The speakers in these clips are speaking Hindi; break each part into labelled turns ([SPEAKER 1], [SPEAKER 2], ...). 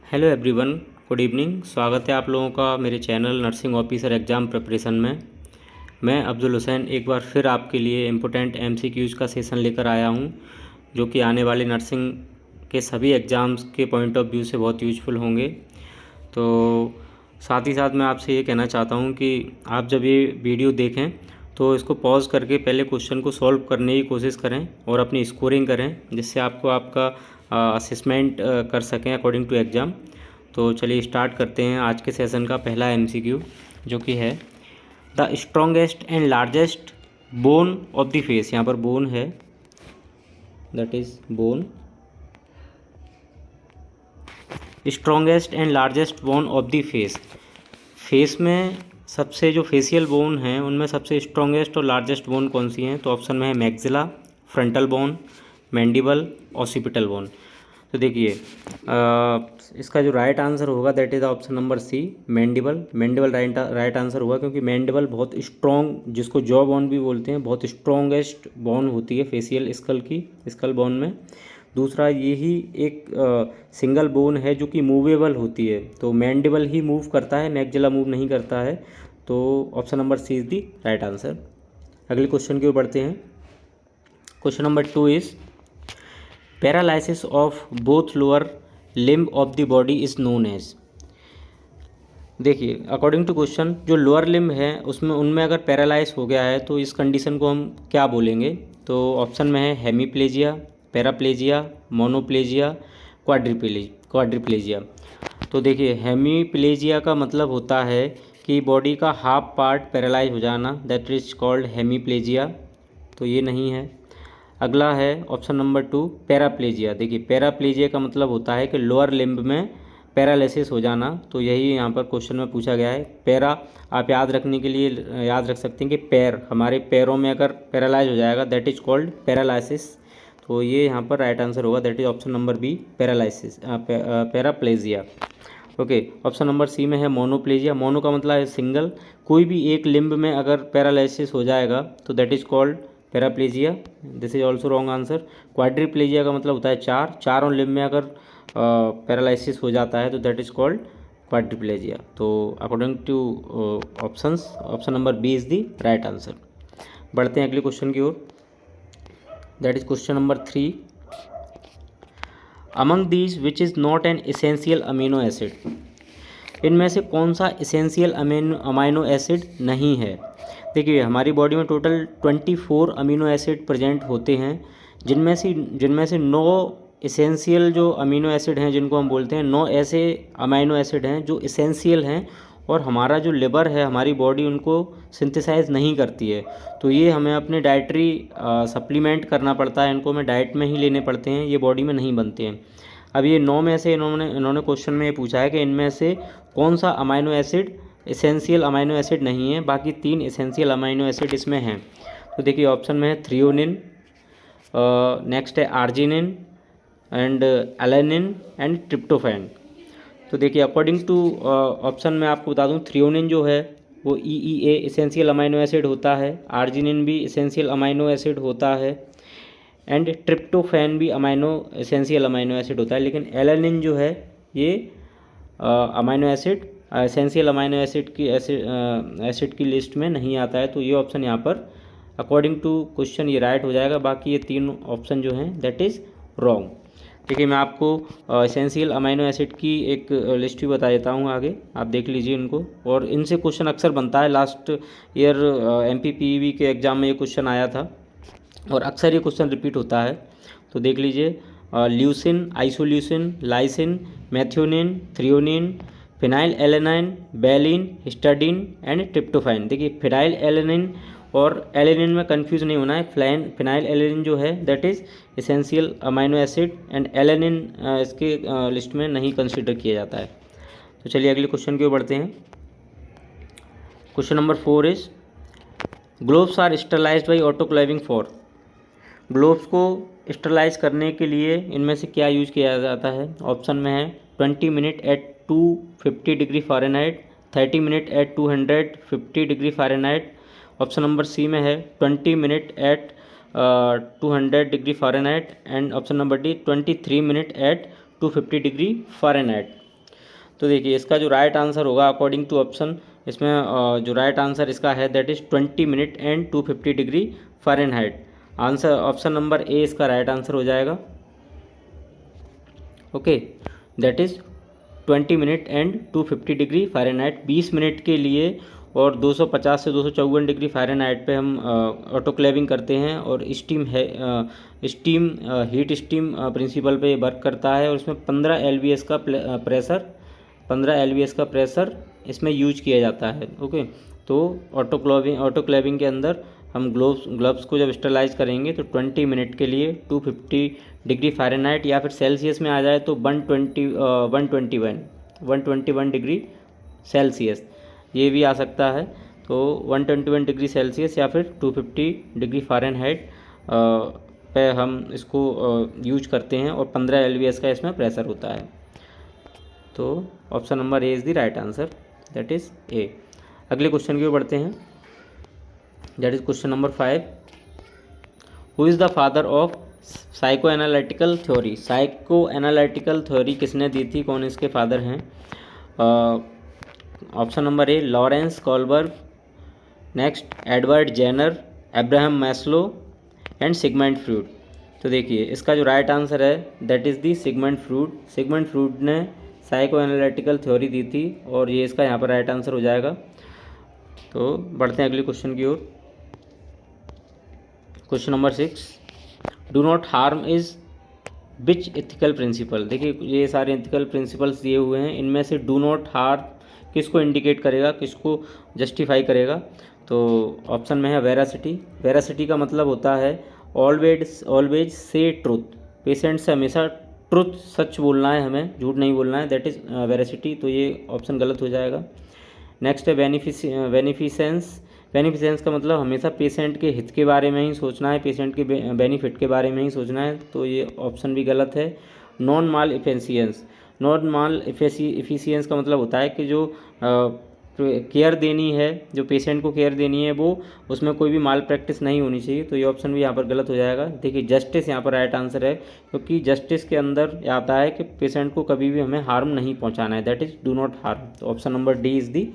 [SPEAKER 1] Hello everyone, good evening. स्वागत है आप लोगों का मेरे channel nursing officer exam preparation में। मैं अब्दुल हुसैन एक बार फिर आपके लिए इम्पोर्टेंट एमसीक्यूज़ का सेशन लेकर आया हूं, जो कि आने वाले नर्सिंग के सभी एग्ज़ाम्स के पॉइंट ऑफ व्यू से बहुत यूज़फुल होंगे। तो साथ ही साथ मैं आपसे ये कहना चाहता हूं कि आप जब ये वीडियो देखें तो इसको पॉज करके पहले क्वेश्चन को सॉल्व करने की कोशिश करें और अपनी स्कोरिंग करें, जिससे आपको आपका असेसमेंट कर सकें अकॉर्डिंग टू एग्ज़ाम। तो चलिए स्टार्ट करते हैं आज के सेशन का पहला एमसीक्यू, जो कि है the strongest and largest bone of the face. यहाँ पर बोन है, that is bone. Strongest and largest bone of the face. Face में सबसे जो फेशियल बोन हैं उनमें सबसे स्ट्रॉन्गेस्ट और लार्जेस्ट बोन कौन सी हैं? तो ऑप्शन में है maxilla, frontal bone, mandible, occipital bone. तो देखिए इसका जो राइट आंसर होगा that is option number C, mandible. Mandible right answer होगा, क्योंकि मैंडिबल बहुत स्ट्रॉन्ग, जिसको जॉ बोन भी बोलते हैं, बहुत स्ट्रॉन्गेस्ट बोन होती है फेशियल स्कल की, स्कल बोन में। दूसरा यही एक सिंगल बोन है जो कि मूवेबल होती है, तो मैंडिबल ही मूव करता है, मैक्सिला मूव नहीं करता है। तो option number C is the right answer. अगले क्वेश्चन की ओर बढ़ते हैं। Question number 2 is paralysis of both lower limb of the body is known as. देखिए अकॉर्डिंग टू क्वेश्चन, जो लोअर लिम्ब है उसमें उनमें अगर पैरालाइज हो गया है तो इस कंडीशन को हम क्या बोलेंगे? तो ऑप्शन में है हेमीप्लेजिया, पैराप्लेजिया, मोनोप्लेजिया, क्वाड्रिप्लेजिया। तो देखिए हेमीप्लेजिया का मतलब होता है कि बॉडी का हाफ पार्ट पैरालाइज हो जाना, दैट इज कॉल्ड हेमीप्लेजिया। तो ये नहीं है। अगला है ऑप्शन नंबर 2 पैराप्लेजिया। देखिए पैराप्लेजिया का मतलब होता है कि लोअर लिम्ब में पैरालिसिस हो जाना, तो यही यहाँ पर क्वेश्चन में पूछा गया है। पैरा आप याद रखने के लिए याद रख सकते हैं कि पैर, हमारे पैरों में अगर पैरालाइज हो जाएगा दैट इज कॉल्ड पैरालिसिस। तो ये यहाँ पर राइट आंसर होगा, that is option number B, paralysis, paraplegia. Okay, option number C में है मोनोप्लेजिया। मोनो का मतलब है सिंगल, कोई भी एक लिम्ब में अगर पैरालिसिस हो जाएगा तो that is called paraplegia, this is also wrong answer. Quadriplegia का मतलब होता है चारों लिम्ब में अगर पैरालिसिस हो जाता है तो दैट इज कॉल्ड क्वाड्रिप्लेजिया। तो according to options, option number B is the right answer. बढ़ते हैं अगले क्वेश्चन की ओर, that is question number 3। Among these which is not an essential amino acid. इनमें से कौन सा इसेंशियल अमीनो एसिड नहीं है? देखिए हमारी बॉडी में टोटल 24 अमीनो एसिड प्रेजेंट होते हैं, जिनमें से 9 इसेंशियल जो अमीनो एसिड हैं, जिनको हम बोलते हैं 9 ऐसे अमीनो एसिड हैं जो इसेंशियल हैं, और हमारा जो लिवर है, हमारी बॉडी उनको सिंथेसाइज नहीं करती है। तो ये हमें अपने डाइटरी सप्लीमेंट करना पड़ता है, इनको हमें डाइट में ही लेने पड़ते हैं, ये बॉडी में नहीं बनते हैं। अब ये 9 में से इन्होंने क्वेश्चन में ये पूछा है कि इनमें से कौन सा amino acid essential amino acid नहीं है। बाकी 3 इसेंशियल अमीनो एसिड इसमें हैं। तो देखिए ऑप्शन में है थ्रियोनिन, नेक्स्ट है arginine and alanine and tryptophan. तो देखिए अकॉर्डिंग टू ऑप्शन में आपको बता दूं, थ्रियोनिन जो है वो EEA इसेंशियल अमीनो एसिड होता है, आर्जिनिन भी इसेंशियल अमीनो एसिड होता है, एंड ट्रिप्टोफैन भी इसेंशियल अमीनो एसिड होता है। लेकिन एलेनिन जो है ये amino acid essential amino acid की लिस्ट में नहीं आता है। तो ये ऑप्शन यहाँ पर अकॉर्डिंग टू क्वेश्चन ये राइट हो जाएगा। बाकी ये 3 ऑप्शन जो हैं दैट इज़ रॉन्ग। देखिए मैं आपको एसेंशियल अमीनो एसिड की एक लिस्ट भी बता देता हूँ आगे, आप देख लीजिए इनको। और इनसे क्वेश्चन अक्सर बनता है, लास्ट ईयर MPPEB के एग्ज़ाम में ये क्वेश्चन आया था और अक्सर ये क्वेश्चन रिपीट होता है। तो देख लीजिए, leucine, isoleucine, lysine, मैथ्योनिन, threonine, phenyl alanine, baleen, हिस्टाडीन and tryptophan. देखिए फिनाइल एलेनिन और एलेनिन में कंफ्यूज नहीं होना है। फिनाइल एलेनिन जो है that is essential amino acid, and alanine इसके लिस्ट में नहीं कंसिडर किया जाता है। तो चलिए अगले क्वेश्चन की ओर बढ़ते हैं। Question number 4 is gloves are sterilized by autoclaving for. Gloves को स्टरलाइज करने के लिए इनमें से क्या यूज़ किया जाता है? ऑप्शन में है 20 minute at 250 degree Fahrenheit, 30 minute at 250 degree Fahrenheit. Option number C में है 20 minute at 200 degree Fahrenheit, and option number D 23 minute at 250 degree Fahrenheit. तो देखिए इसका जो राइट आंसर होगा अकॉर्डिंग टू ऑप्शन, इसमें जो राइट आंसर इसका है that is 20 minute and 250 degree Fahrenheit. Answer option number A इसका राइट आंसर हो जाएगा। Okay, that is 20 minute and 250 degree Fahrenheit, 20 minute के लिए, और 250 से 254 डिग्री फ़ारेनहाइट पे हम ऑटोक्लेविंग करते हैं, और स्टीम हीट स्टीम प्रिंसिपल पे वर्क करता है, और इसमें 15 LBS का प्रेशर इसमें यूज किया जाता है। ओके, तो ऑटोक्लेविंग के अंदर हम ग्लव्स को जब स्टरलाइज करेंगे तो 20 मिनट के लिए 250 डिग्री फ़ारेनहाइट, या फिर सेल्सियस में आ जाए तो 121 डिग्री सेल्सियस, ये भी आ सकता है। तो 121 डिग्री सेल्सियस या फिर 250 डिग्री फ़ारेनहाइट पे हम इसको यूज करते हैं, और 15 LBS का इसमें प्रेशर होता है। तो option number A is the right answer, that is A. अगले क्वेश्चन की ओर बढ़ते हैं, that is question number 5। Who is the father of psycho analytical theory? Psycho analytical theory किसने दी थी, कौन इसके फादर हैं? Option number A Lawrence Kohlberg, next Edward Jenner, Abraham Maslow and Sigmund Freud. तो देखिए इसका जो राइट आंसर है that is the Sigmund Freud. Sigmund Freud ने साइको एनालिटिकल थ्योरी दी थी, और ये इसका यहाँ पर राइट आंसर हो जाएगा। तो बढ़ते हैं अगले क्वेश्चन की ओर। Question number 6, do not harm is which ethical principle? देखिए ये सारे एथिकल प्रिंसिपल्स दिए हुए हैं, इनमें से डू नॉट हार्म किसको इंडिकेट करेगा, किसको जस्टिफाई करेगा? तो ऑप्शन में है वेरासिटी। वेरासिटी का मतलब होता है ऑलवेज से ट्रुथ, पेशेंट से हमेशा ट्रुथ, सच बोलना है, हमें झूठ नहीं बोलना है, दैट इज़ वेरासिटी। तो ये ऑप्शन गलत हो जाएगा। नेक्स्ट है बेनिफिसेंस। बेनिफिसेंस का मतलब हमेशा पेशेंट के हित के बारे में ही सोचना है, पेशेंट के बेनिफिट के बारे में ही सोचना है, तो ये ऑप्शन भी गलत है। नॉन माल इफिशियंस। नॉन माल इफिशियंस का मतलब होता है कि जो केयर देनी है, जो पेशेंट को केयर देनी है, वो उसमें कोई भी माल प्रैक्टिस नहीं होनी चाहिए, तो ये ऑप्शन भी यहाँ पर गलत हो जाएगा। देखिए जस्टिस यहाँ पर राइट आंसर है, क्योंकि जस्टिस के अंदर आता है कि पेशेंट को कभी भी हमें हार्म नहीं पहुँचाना है, that is do not harm. तो option number D is the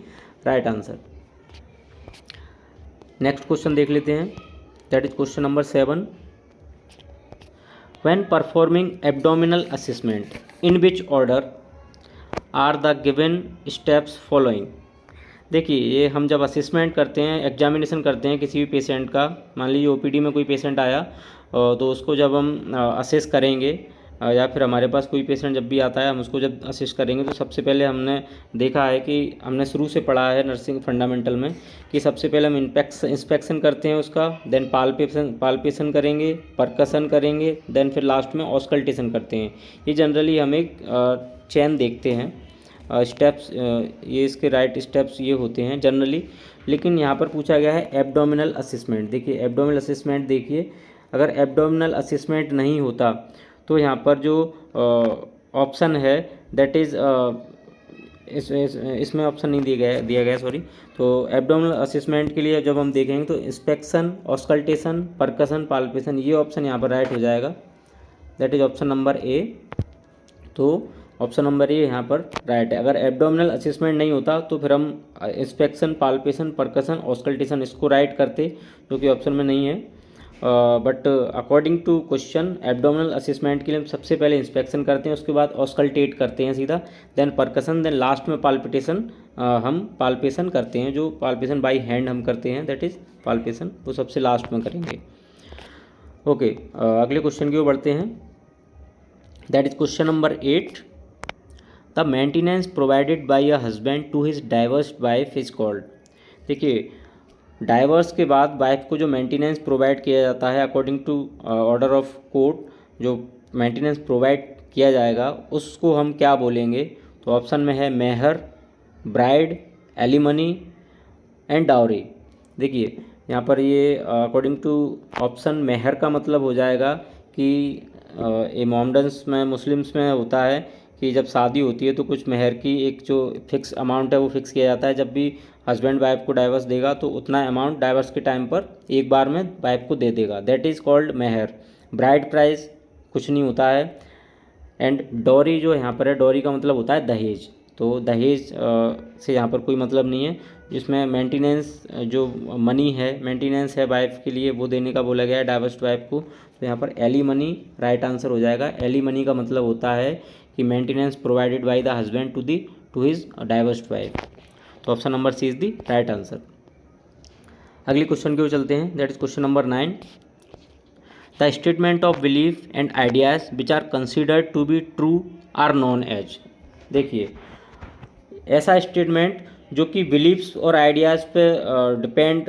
[SPEAKER 1] right answer. Next question देख लेते हैं, that is question number 7। When performing abdominal assessment in which order are the given steps following? देखिए ये हम जब असेसमेंट करते हैं, एग्जामिनेशन करते हैं किसी भी पेशेंट का, मान लीजिए OPD में कोई पेशेंट आया, तो उसको जब हम असेस करेंगे, या फिर हमारे पास कोई पेशेंट जब भी आता है हम उसको जब असेस करेंगे, तो सबसे पहले हमने देखा है कि हमने शुरू से पढ़ा है नर्सिंग फंडामेंटल में कि सबसे पहले हम इंस्पेक्शन करते हैं उसका, देन पाल्पेशन करेंगे, परकसन करेंगे, देन फिर लास्ट में ऑस्कल्टेशन करते हैं। ये जनरली हम एक चेन देखते हैं, स्टेप्स, ये इसके राइट स्टेप्स ये होते हैं जनरली। लेकिन यहाँ पर पूछा गया है एब्डोमिनल असेसमेंट। देखिए एब्डोमिनल असेसमेंट, देखिए अगर एब्डोमिनल असेसमेंट नहीं होता तो यहाँ पर जो ऑप्शन है दैट इज़ इसमें ऑप्शन नहीं दिया गया सॉरी। तो एब्डोमिनल असेसमेंट के लिए जब हम देखेंगे तो इंस्पेक्शन, ऑस्कल्टेशन, परकसन, पाल्पेशन, ये ऑप्शन यहाँ पर राइट हो जाएगा, दैट इज ऑप्शन नंबर ए। तो ऑप्शन नंबर ए यहाँ पर राइट है। अगर एब्डोमिनल असेसमेंट नहीं होता तो फिर हम इंस्पेक्शन, पाल्पेशन, परकसन, ऑस्कल्टेशन इसको राइट करते, जो कि ऑप्शन में नहीं है। But according to question abdominal assessment के लिए हम सबसे पहले इंस्पेक्शन करते हैं, उसके बाद ऑस्कल्टेट करते हैं सीधा, देन परकसन, देन लास्ट में पाल्पिटेशन, हम पाल्पेशन करते हैं, जो पाल्पेशन बाय हैंड हम करते हैं, दैट इज़ पाल्पेशन, वो सबसे लास्ट में करेंगे। ओके, अगले क्वेश्चन की ओर बढ़ते हैं, that is question number 8। The maintenance provided by a husband to his divorced wife is called. देखिए डाइवर्स के बाद वाइफ को जो मेंटेनेंस प्रोवाइड किया जाता है according to order of court, जो मेंटेनेंस प्रोवाइड किया जाएगा उसको हम क्या बोलेंगे? तो ऑप्शन में है मेहर, ब्राइड, एलिमनी एंड डाउरी। देखिए यहाँ पर ये अकॉर्डिंग टू ऑप्शन मेहर का मतलब हो जाएगा कि ये मोमडन्स में, मुस्लिम्स में होता है कि जब शादी होती है तो कुछ मेहर की एक जो फिक्स अमाउंट है वो फिक्स किया जाता है, जब भी हस्बैंड वाइफ को डाइवर्स देगा तो उतना अमाउंट डाइवर्स के टाइम पर एक बार में वाइफ को दे देगा, दैट इज़ कॉल्ड मेहर। ब्राइड प्राइस कुछ नहीं होता है, एंड डॉरी जो यहाँ पर है, डॉरी का मतलब होता है दहेज। तो दहेज से यहाँ पर कोई मतलब नहीं है। जिसमें मेंटेनेंस जो मनी है, मेंटेनेंस है वाइफ के लिए, वो देने का बोला गया है डाइवर्स्ड वाइफ को। तो यहाँ पर एलिमनी राइट आंसर हो जाएगा। एलिमनी का मतलब होता है कि maintenance provided by the husband to his divorced wife. तो option number C is the right answer. अगले क्वेश्चन की ओर चलते हैं, that is question number 9। The statement of belief and ideas which are considered to be true are known as. देखिए, ऐसा स्टेटमेंट जो कि बिलीफ्स और आइडियाज़ पे डिपेंड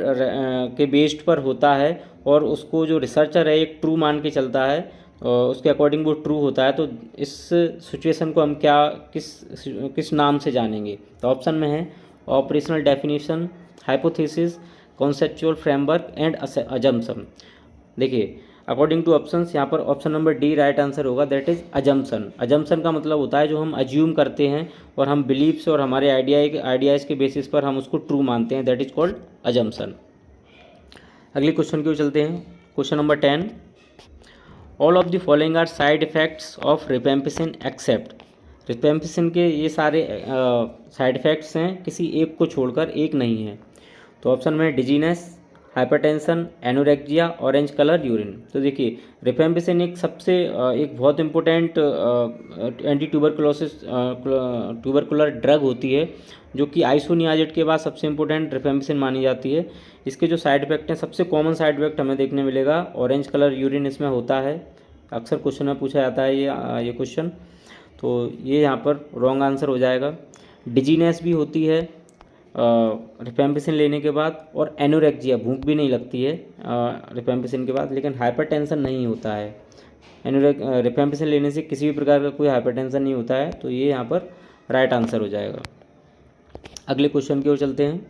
[SPEAKER 1] के बेस्ड पर होता है और उसको जो रिसर्चर है एक ट्रू मान के चलता है, उसके अकॉर्डिंग वो ट्रू होता है, तो इस सिचुएशन को हम किस नाम से जानेंगे। तो ऑप्शन में है operational definition, hypothesis, conceptual framework and assumption. देखिए, अकॉर्डिंग टू ऑप्शंस यहाँ पर option number D right answer होगा, दैट इज अजम्पशन। अजम्पशन का मतलब होता है जो हम अज्यूम करते हैं और हम बिलीव्स और हमारे आइडियाज़ के बेसिस पर हम उसको ट्रू मानते हैं, दैट इज कॉल्ड अजम्पशन। अगले क्वेश्चन की ओर चलते हैं, question number 10। All of the following are side effects of rifampicin except. Rifampicin के ये सारे साइड इफेक्ट्स हैं, किसी एक को छोड़कर एक नहीं है। तो ऑप्शन में dizziness, hypertension, anorexia, orange colour urine. तो देखिए, रिफेम्पिसिन एक बहुत इंपॉर्टेंट एंटी ट्यूबरकुलर ड्रग होती है, जो कि आइसोनियाजेड के बाद सबसे इंपॉर्टेंट रिफेम्पिसिन मानी जाती है। इसके जो साइड इफेक्ट हैं, सबसे कॉमन साइड इफेक्ट हमें देखने मिलेगा ऑरेंज कलर यूरिन इसमें होता है। अक्सर क्वेश्चन में पूछा जाता है ये क्वेश्चन, तो ये यहाँ पर रॉन्ग आंसर हो जाएगा। डिजीनेस भी होती है रिफेम्पिसिन लेने के बाद, और एनोरेक्जिया, भूख भी नहीं लगती है रिफेम्पिसिन के बाद, लेकिन हाइपरटेंशन नहीं होता है। रिफेम्पिसिन लेने से किसी भी प्रकार का कोई हाइपरटेंशन नहीं होता है, तो ये यहाँ पर राइट आंसर हो जाएगा। अगले क्वेश्चन की ओर चलते हैं।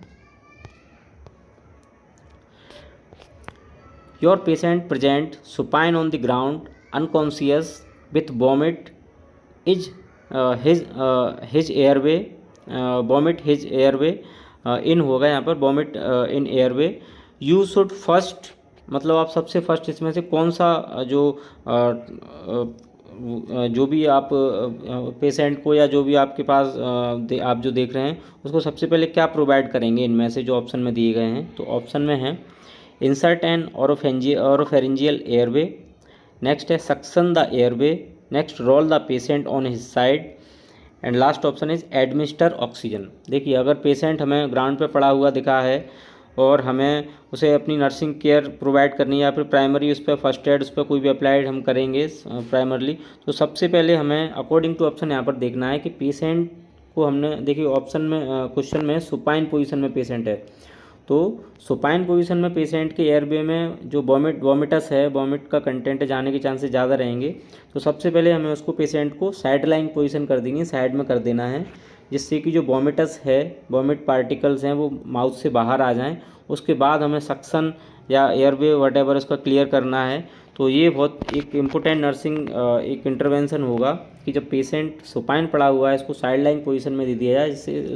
[SPEAKER 1] Your patient present supine on the ground unconscious with vomit is his airway, vomit his airway in होगा यहाँ पर, vomit in airway. You should first, मतलब आप सबसे फर्स्ट इसमें से कौन सा जो भी आप पेशेंट को या जो भी आपके पास आप जो देख रहे हैं उसको सबसे पहले क्या प्रोवाइड करेंगे इनमें से जो ऑप्शन में दिए गए हैं। तो ऑप्शन में है insert an oropharyngeal airway, next है suction the airway, next roll the patient on his side, and last option is administer oxygen. देखिए, अगर पेशेंट हमें ग्राउंड पे पड़ा हुआ दिखा है और हमें उसे अपनी नर्सिंग केयर प्रोवाइड करनी है, या फिर प्राइमरी उस पर फर्स्ट एड उस पर कोई भी अप्लाइड हम करेंगे प्राइमरली, तो सबसे पहले हमें अकॉर्डिंग टू ऑप्शन यहाँ पर देखना है कि पेशेंट को हमने, देखिए ऑप्शन में क्वेश्चन में सुपाइन पोजीशन में पेशेंट है, तो सुपाइन पोजीशन में पेशेंट के एयरवे में जो वॉमिटस है, वॉमिट का कंटेंट जाने के चांसेस ज़्यादा रहेंगे। तो सबसे पहले हमें उसको पेशेंट को साइड लाइन पोजीशन कर देंगे, साइड में कर देना है, जिससे कि जो वॉमिटस है, वॉमिट पार्टिकल्स हैं, वो माउथ से बाहर आ जाएं। उसके बाद हमें सक्शन या एयरवे वटेवर उसका क्लियर करना है। तो ये बहुत एक इम्पोर्टेंट नर्सिंग एक इंटरवेंशन होगा कि जब पेशेंट सुपाइन पड़ा हुआ है, इसको साइड लाइन पोजीशन में दे दिया जाए,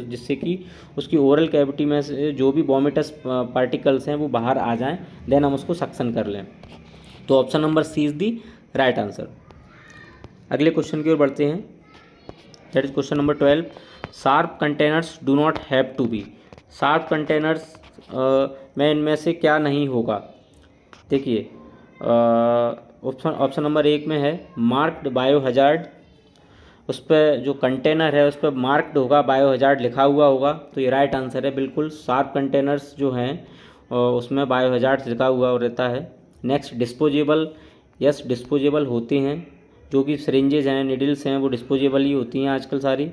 [SPEAKER 1] जिससे कि उसकी ओरल कैविटी में से जो भी वॉमिटस पार्टिकल्स हैं वो बाहर आ जाएं, देन हम उसको सक्शन कर लें। तो option number C is the right answer. अगले क्वेश्चन की ओर बढ़ते हैं, that is question number 12। Sharp containers do not have to be. Sharp containers में इनमें से क्या नहीं होगा। देखिए, ऑप्शन नंबर 1 में है मार्क्ड बायो हजार्ड, उस पर जो कंटेनर है उस पर मार्क्ड होगा, बायो हजार्ड लिखा हुआ होगा, तो ये राइट आंसर है बिल्कुल। शार्प कंटेनर्स जो हैं उसमें बायो हजार्ड लिखा हुआ रहता है। नेक्स्ट डिस्पोजेबल, यस डिस्पोजेबल होते हैं, जो कि सिरिंजेज हैं, निडल्स हैं, वो डिस्पोजेबल ही होती हैं आजकल सारी।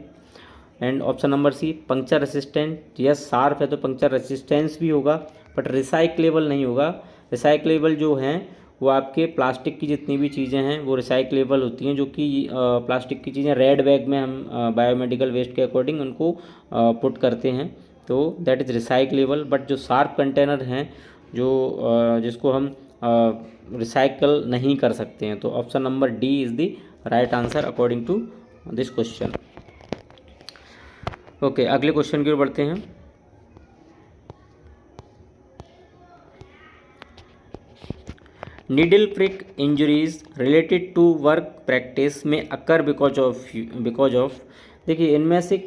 [SPEAKER 1] And option number C puncture resistant, yes sharp है तो पंक्चर रेसिस्टेंस भी होगा, बट रिसाइक्लेबल नहीं होगा। रिसाइक्लेबल जो हैं वो आपके प्लास्टिक की जितनी भी चीज़ें हैं वो रिसाइक्लेबल होती हैं, जो कि प्लास्टिक की चीज़ें रेड बैग में हम बायोमेडिकल वेस्ट के अकॉर्डिंग उनको पुट करते हैं, तो दैट इज़ रिसाइक्लेबल। बट जो शार्प कंटेनर हैं जो जिसको हम रिसाइकल नहीं कर सकते हैं, तो option number D is the right answer according to this question. Okay, अगले क्वेश्चन की ओर बढ़ते हैं। Needle prick injuries related to work practice में अकर बिकॉज ऑफ। देखिए, इनमें से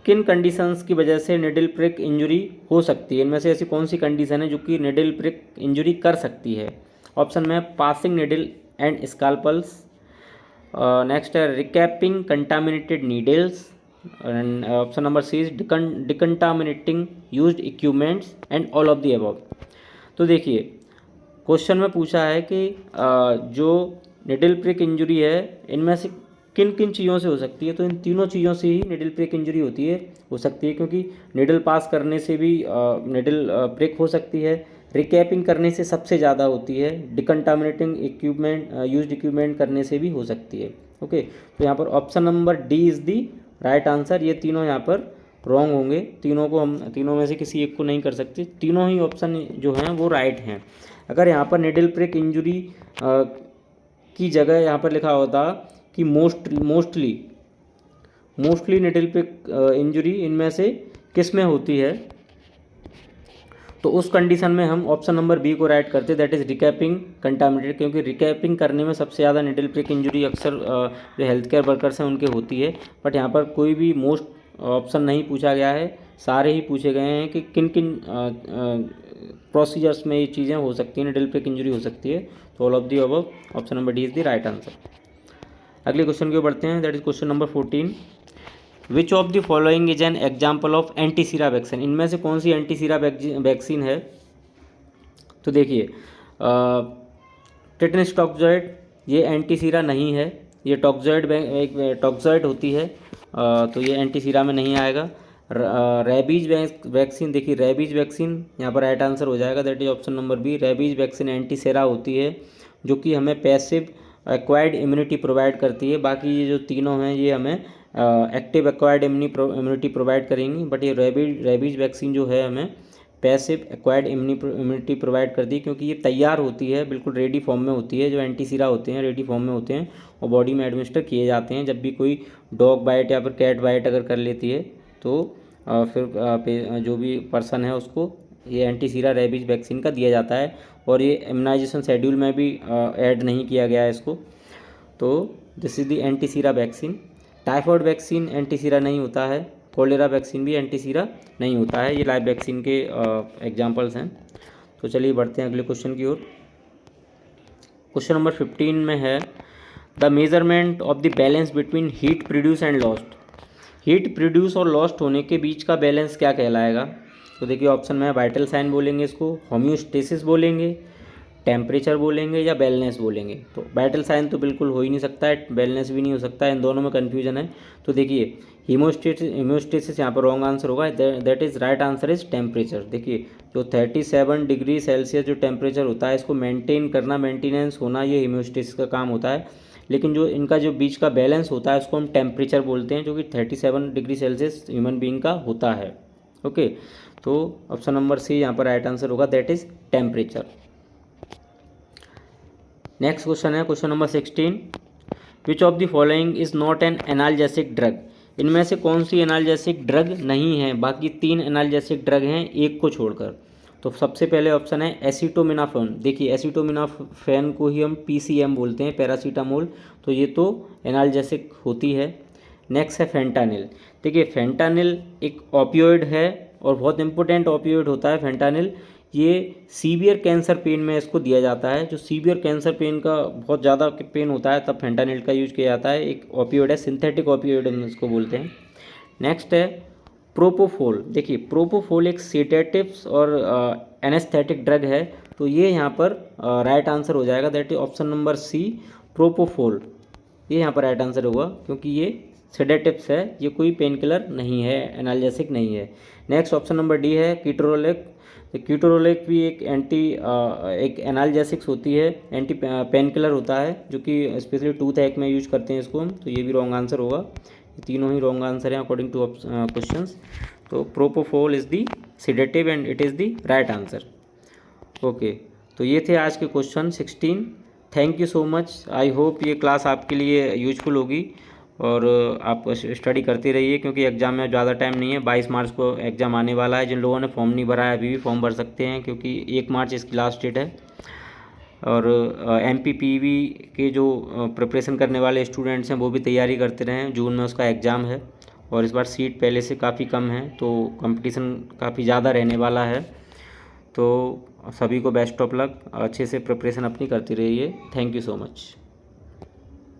[SPEAKER 1] किन कंडीशंस की वजह से निडल प्रिक इंजरी हो सकती है? इनमें से ऐसी कौन सी कंडीशन है जो कि निडल प्रिक इंजरी कर सकती है? ऑप्शन में passing needle and scalpels, next है recapping contaminated needles, and option number C is decontaminating used equipments and all of the above. तो देखिए क्वेश्चन में पूछा है कि जो निडल प्रिक इंजरी है इनमें से किन किन चीज़ों से हो सकती है, तो इन तीनों चीज़ों से ही निडल प्रिक इंजरी हो सकती है, क्योंकि निडल पास करने से भी निडल प्रिक हो सकती है, रिकैपिंग करने से सबसे ज़्यादा होती है, डिकंटामिनेटिंग इक्विपमेंट यूज्ड इक्विपमेंट करने से भी हो सकती है। ओके, तो यहाँ पर option number D is the right answer. ये तीनों यहाँ पर रॉन्ग होंगे, तीनों को हम तीनों में से किसी एक को नहीं कर सकते, तीनों ही ऑप्शन जो हैं वो राइट हैं। अगर यहाँ पर निडल प्रिक इंजरी की जगह यहाँ पर लिखा होता कि मोस्टली निडल प्रिक इंजरी इनमें से किस में होती है, तो उस कंडीशन में हम ऑप्शन नंबर बी को राइट करते, दैट इज़ रिकैपिंग कंटामिनेटेड, क्योंकि रिकैपिंग करने में सबसे ज़्यादा निडल प्रिक इंजरी अक्सर जो हेल्थ केयर वर्कर्स हैं उनके होती है। बट यहाँ पर कोई भी मोस्ट ऑप्शन नहीं पूछा गया है, सारे ही पूछे गए हैं कि किन किन प्रोसीजर्स में ये चीज़ें हो सकती हैं, निडल प्रिक इंजरी हो सकती है। तो all of the above, option number D is the right answer. अगले क्वेश्चन की ओर बढ़ते हैं, that is question number 14। Which of the following is an example of antisera vaccine? इनमें से कौन सी एंटीसीरा वैक्सीन है? तो देखिए टेटनस टॉक्सॉइड ये एंटीसीरा नहीं है, ये टॉक्सॉइड होती है, तो ये एंटीसीरा में नहीं आएगा। रेबीज वैक्सीन, देखिए रेबीज वैक्सीन यहाँ पर राइट आंसर हो जाएगा, that is option number B. Rabies vaccine antisera होती है जो कि हमें पैसिव एक्वायर्ड इम्यूनिटी प्रोवाइड करती है। बाकी ये जो तीनों हैं ये हमें एक्टिव एक्वायर्ड इम्यूनिटी प्रोवाइड करेंगी, बट ये रेबीज वैक्सीन जो है हमें पैसिव एक्वायर्ड इम्यूनिटी प्रोवाइड करती है, क्योंकि ये तैयार होती है, बिल्कुल रेडी फॉर्म में होती है। जो एंटीसीरा होते हैं रेडी फॉर्म में होते हैं और बॉडी में एडमिनिस्टर किए जाते हैं। जब भी कोई डॉग बाइट या फिर कैट बाइट अगर कर लेती है तो फिर जो भी पर्सन है उसको ये एंटीसीरा रेबीज वैक्सीन का दिया जाता है, और ये इम्यूनाइजेशन शेड्यूल में भी ऐड नहीं किया गया है इसको। तो this is the antisera vaccine. Typhoid vaccine antisera नहीं होता है, कोलेरा वैक्सीन भी एंटीसीरा नहीं होता है। ये लाइव वैक्सीन के एग्जांपल्स हैं। तो चलिए बढ़ते हैं अगले क्वेश्चन की ओर। क्वेश्चन नंबर 15 में है the measurement of the balance between heat produce and lost. Heat produce और लॉस्ट होने के बीच का बैलेंस क्या कहलाएगा? तो देखिए ऑप्शन में वाइटल साइन बोलेंगे इसको, होम्योस्टेसिस बोलेंगे, टेम्परेचर बोलेंगे या बैलेंस बोलेंगे। तो वाइटल साइन तो बिल्कुल हो ही नहीं सकता है, बैलेंस भी नहीं हो सकता है, इन दोनों में कन्फ्यूजन है। तो देखिए हीमोस्टेसिस यहाँ पर रॉन्ग आंसर होगा, that is right answer is temperature. देखिए जो 37 डिग्री सेल्सियस जो टेम्परेचर होता है इसको मेंटेन करना, मेंटेनेंस होना, ये हीमोस्टेसिस का काम होता है। लेकिन जो इनका जो बीच का बैलेंस होता है उसको हम टेम्परेचर बोलते हैं, जो कि 37 डिग्री सेल्सियस ह्यूमन बीइंग का होता है। ओके, तो ऑप्शन नंबर सी यहाँ पर राइट आंसर होगा, that is temperature. Next question है question number 16। Which of the following is not an analgesic drug? इनमें से कौन सी एनाल्जेसिक ड्रग नहीं है? बाकी 3 एनाल्जेसिक ड्रग हैं एक को छोड़कर। तो सबसे पहले ऑप्शन है एसिटोमिनाफेन। देखिए एसिटोमिनाफेन को ही हम PCM बोलते हैं, पैरासीटामोल, तो ये तो एनाल्जेसिक होती है। नेक्स्ट है फेंटानिल। देखिए फेंटानिल एक ओपियोइड है और बहुत इंपॉर्टेंट ओपियोइड होता है फेंटानिल। ये सीवियर कैंसर पेन में इसको दिया जाता है। जो सीवियर कैंसर पेन का बहुत ज़्यादा पेन होता है तब फेंटानिल का यूज किया जाता है। एक ओपियोइड है, सिंथेटिक ओपियोइड हम इसको बोलते हैं। नेक्स्ट है प्रोपोफोल। देखिए प्रोपोफोल एक सेडेटिव्स और एनेस्थेटिक ड्रग है, तो ये यहाँ पर राइट आंसर हो जाएगा, that is option number C propofol. ये यहाँ पर राइट आंसर होगा क्योंकि ये सेडेटिव्स है, ये कोई पेन किलर नहीं है, एनाल्जेसिक नहीं है। नेक्स्ट ऑप्शन नंबर डी है कीटोरोलेक। तो कीटोरोलेक भी एक एनाल्जेसिक्स होती है, एंटी पेन किलर होता है, जो कि स्पेशली टूथ एक में यूज करते हैं इसको हम, तो ये भी रॉन्ग आंसर होगा। ये तीनों ही रॉन्ग आंसर हैं अकॉर्डिंग टू क्वेश्चंस। तो propofol is the sedative and it is the right answer. Okay, तो ये थे आज के question 16। Thank you so much. I hope ये क्लास आपके लिए यूजफुल होगी और आप स्टडी करते रहिए, क्योंकि एग्ज़ाम में ज़्यादा टाइम नहीं है। 22 मार्च को एग्ज़ाम आने वाला है। जिन लोगों ने फॉर्म नहीं भरा है अभी भी फॉर्म भर सकते हैं, क्योंकि 1 मार्च इसकी लास्ट डेट है। और MPPV के जो प्रिपरेशन करने वाले स्टूडेंट्स हैं वो भी तैयारी करते रहें, जून में उसका एग्ज़ाम है। और इस बार सीट पहले से काफ़ी कम है, तो कंपटीशन काफ़ी ज़्यादा रहने वाला है। तो सभी को बेस्ट ऑफ लक, अच्छे से प्रिपरेशन अपनी करती रहिए। Thank you so much.